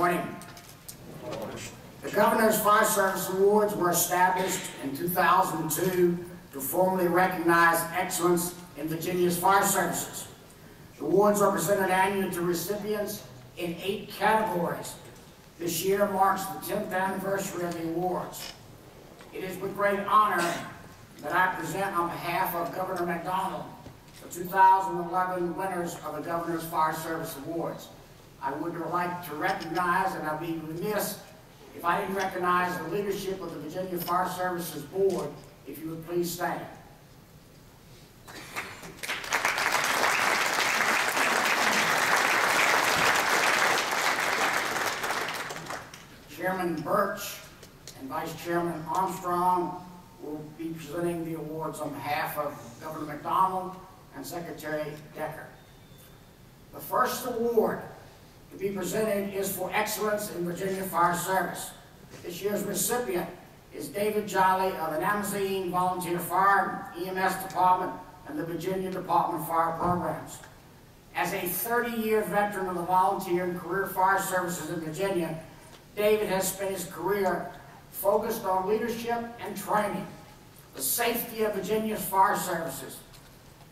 morning. The Governor's Fire Service Awards were established in 2002 to formally recognize excellence in Virginia's fire services. The awards are presented annually to recipients in 8 categories. This year marks the 10th anniversary of the awards. It is with great honor that I present on behalf of Governor McDonald the 2011 winners of the Governor's Fire Service Awards. I would like to recognize, and I'd be remiss if I didn't recognize the leadership of the Virginia Fire Services Board. If you would please stand. Chairman Birch and Vice Chairman Armstrong will be presenting the awards on behalf of Governor McDonald and Secretary Decker. The first award to be presented is for excellence in Virginia Fire Service. This year's recipient is David Jolly of the Namazine Volunteer Fire EMS Department and the Virginia Department of Fire Programs. As a 30-year veteran of the volunteer and career fire services in Virginia, David has spent his career focused on leadership and training, the safety of Virginia's fire services.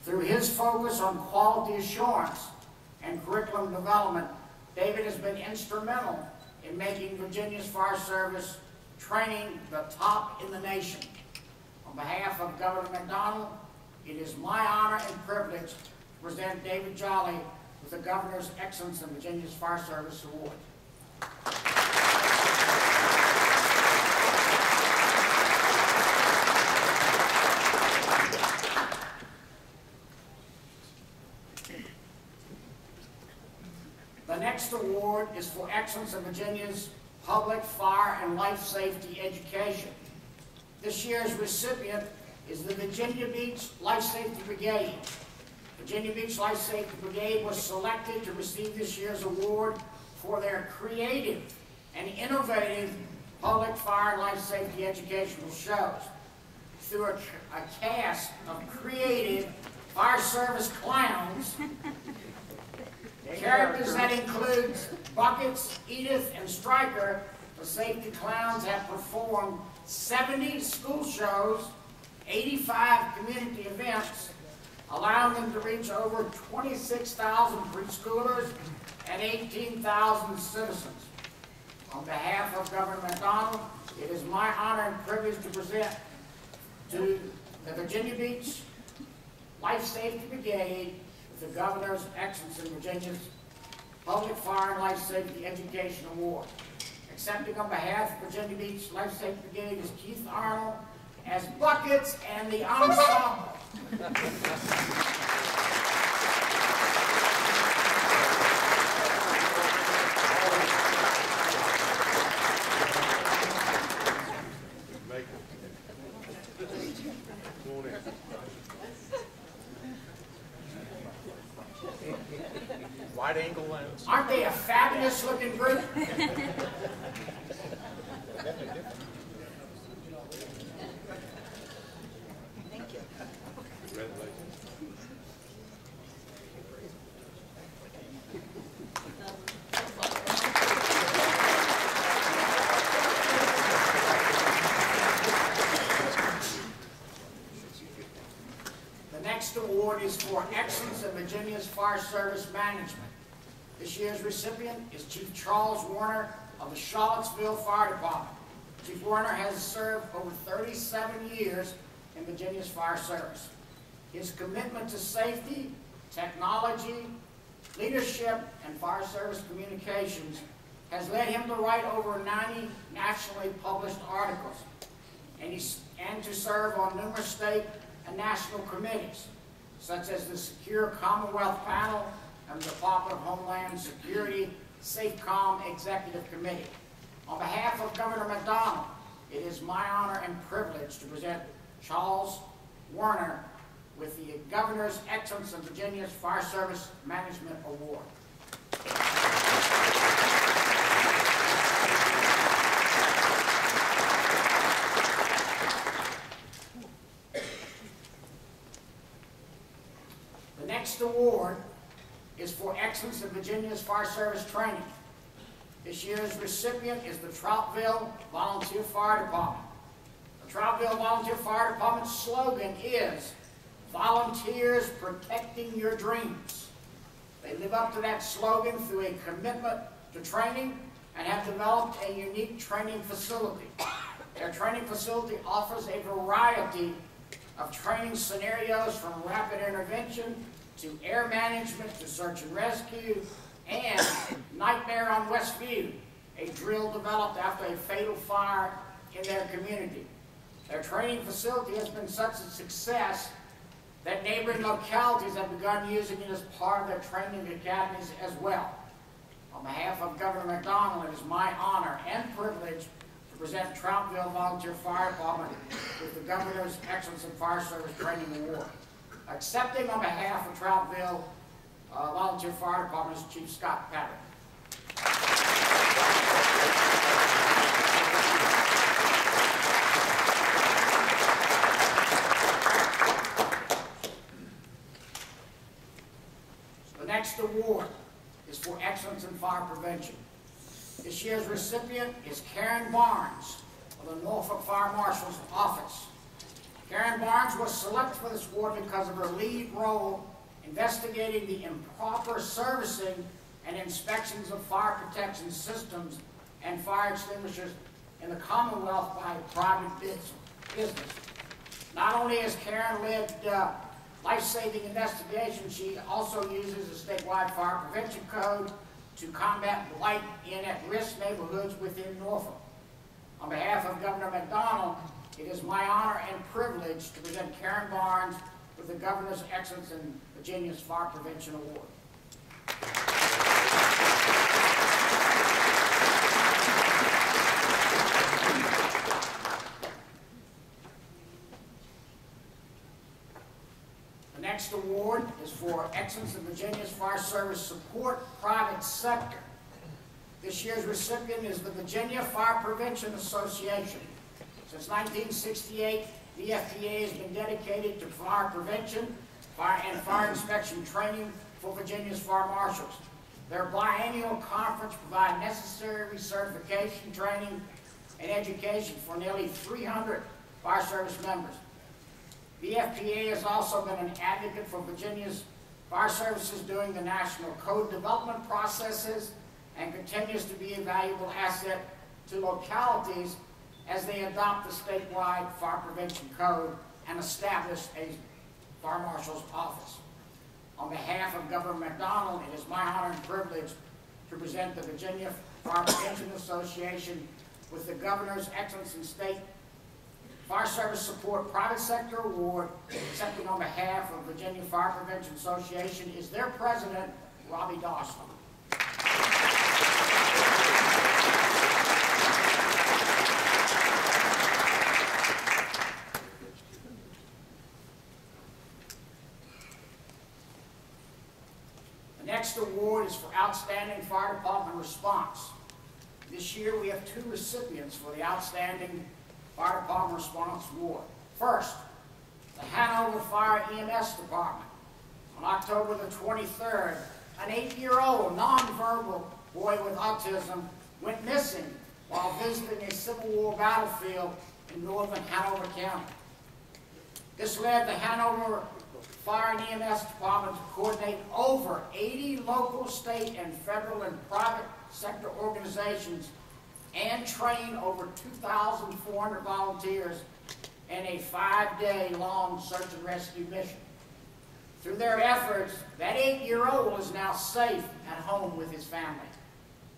Through his focus on quality assurance and curriculum development, David has been instrumental in making Virginia's fire service training the top in the nation. On behalf of Governor McDonald, it is my honor and privilege to present David Jolly with the Governor's Excellence in Virginia's Fire Service Award. The next award is for excellence in Virginia's public fire and life safety education. This year's recipient is the Virginia Beach Life Safety Brigade. Virginia Beach Life Safety Brigade was selected to receive this year's award for their creative and innovative public fire and life safety educational shows. Through a cast of creative fire service clowns, characters that includes Buckets, Edith, and Stryker, the safety clowns have performed 70 school shows, 85 community events, allowing them to reach over 26,000 preschoolers and 18,000 citizens. On behalf of Governor McDonald, it is my honor and privilege to present to the Virginia Beach Life Safety Brigade the Governor's Excellence in Virginia's Public Fire and Life Safety Education Award. Accepting on behalf of Virginia Beach Life Safety Brigade is Keith Arnold as Buckets and the Ensemble. Wide angle lens. Aren't they a fabulous looking group? Thank you. The next award is for excellence in Virginia's fire service management. This year's recipient is Chief Charles Warner of the Charlottesville Fire Department. Chief Warner has served over 37 years in Virginia's fire service. His commitment to safety, technology, leadership, and fire service communications has led him to write over 90 nationally published articles and to serve on numerous state and national committees, such as the Secure Commonwealth Panel and the Department of Homeland Security SafeCom Executive Committee. On behalf of Governor McDonald, it is my honor and privilege to present Charles Warner with the Governor's Excellence in Virginia's Fire Service Management Award. next award is for excellence in Virginia's fire service training. This year's recipient is the Troutville Volunteer Fire Department. The Troutville Volunteer Fire Department's slogan is, "Volunteers protecting your dreams." They live up to that slogan through a commitment to training and have developed a unique training facility. Their training facility offers a variety of training scenarios from rapid intervention to air management to search and rescue, and Nightmare on Westview, a drill developed after a fatal fire in their community. Their training facility has been such a success that neighboring localities have begun using it as part of their training academies as well. On behalf of Governor McDonald, it is my honor and privilege to present Troutville Volunteer Fire Department with the Governor's Excellence in Fire Service Training Award. Accepting on behalf of Troutville Volunteer Fire Department is Chief Scott Patrick. The next award is for Excellence in Fire Prevention. This year's recipient is Karen Barnes of the Norfolk Fire Marshal's Office. Karen Barnes was selected for this award because of her lead role investigating the improper servicing and inspections of fire protection systems and fire extinguishers in the Commonwealth by private business. Not only has Karen led life-saving investigations, she also uses the statewide fire prevention code to combat blight in at-risk neighborhoods within Norfolk. On behalf of Governor McDonald, it is my honor and privilege to present Karen Barnes with the Governor's Excellence in Virginia's Fire Prevention Award. The next award is for Excellence in Virginia's Fire Service Support Private Sector. This year's recipient is the Virginia Fire Prevention Association. Since 1968, the FPA has been dedicated to fire prevention and fire inspection training for Virginia's fire marshals. Their biennial conference provides necessary recertification training and education for nearly 300 fire service members. The FPA has also been an advocate for Virginia's fire services during the national code development processes and continues to be a valuable asset to localities as they adopt the statewide fire prevention code and establish a fire marshal's office. On behalf of Governor McDonald, it is my honor and privilege to present the Virginia Fire Prevention Association with the Governor's Excellence in State Fire Service Support Private Sector Award. Accepting on behalf of Virginia Fire Prevention Association is their president, Robbie Dawson. The next award is for Outstanding Fire Department Response. This year we have two recipients for the Outstanding Fire Department Response Award. First, the Hanover Fire EMS Department. On October the 23rd, an 8-year-old nonverbal boy with autism went missing while visiting a Civil War battlefield in northern Hanover County. This led the Hanover Fire and EMS Department to coordinate over 80 local, state, and federal and private sector organizations and train over 2,400 volunteers in a 5-day long search and rescue mission. Through their efforts, that 8-year-old is now safe at home with his family.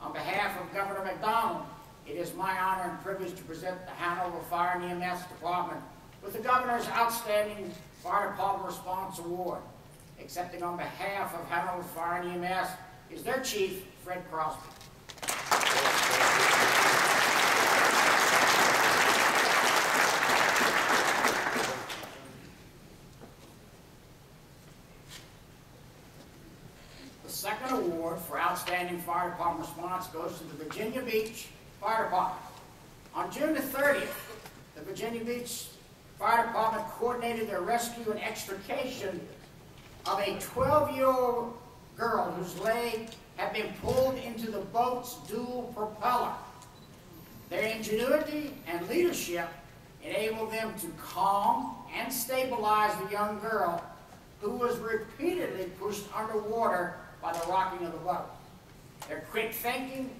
On behalf of Governor McDonald, it is my honor and privilege to present the Hanover Fire and EMS Department with the Governor's Outstanding Fire Department Response Award. Accepting on behalf of Hanover Fire and EMS is their chief, Fred Crosby. The second award for Outstanding Fire Department Response goes to the Virginia Beach Fire Department. On June the 30th, the Virginia Beach Fire Department coordinated the rescue and extrication of a 12-year-old girl whose leg have been pulled into the boat's dual propeller. Their ingenuity and leadership enabled them to calm and stabilize the young girl who was repeatedly pushed underwater by the rocking of the boat. Their quick thinking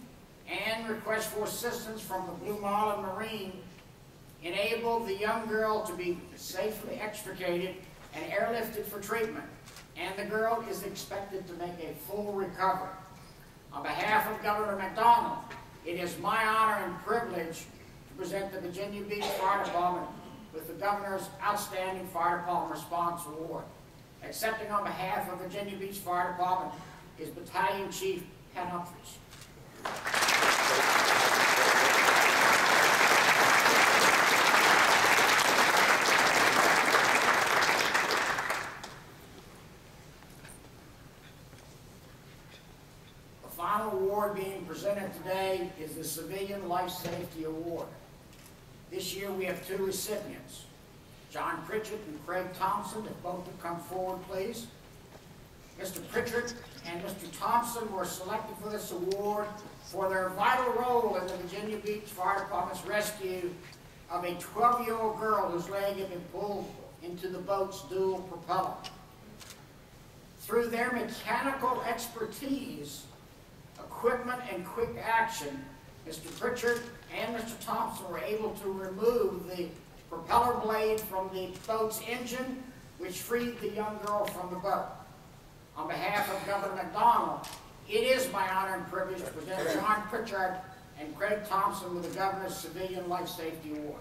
and request for assistance from the Blue Marlin Marine enabled the young girl to be safely extricated and airlifted for treatment, and the girl is expected to make a full recovery. On behalf of Governor McDonald, it is my honor and privilege to present the Virginia Beach Fire Department with the Governor's Outstanding Fire Department Response Award. Accepting on behalf of Virginia Beach Fire Department is Battalion Chief Ken Humphreys. The final award being presented today is the Civilian Life Safety Award. This year we have two recipients, John Pritchett and Craig Thompson. If both would come forward, please. Mr. Pritchett and Mr. Thompson were selected for this award for their vital role in the Virginia Beach Fire Department's rescue of a 12-year-old girl whose leg had been pulled into the boat's dual propeller. Through their mechanical expertise, equipment, and quick action, Mr. Pritchett and Mr. Thompson were able to remove the propeller blade from the boat's engine, which freed the young girl from the boat. On behalf of Governor McDonald, it is my honor and privilege to present John Pritchard and Craig Thompson with the Governor's Civilian Life Safety Award.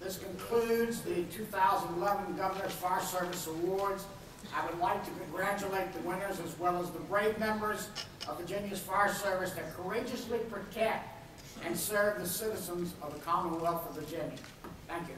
This concludes the 2011 Governor's Fire Service Awards. I would like to congratulate the winners as well as the brave members of Virginia's Fire Service that courageously protect and serve the citizens of the Commonwealth of Virginia. Thank you.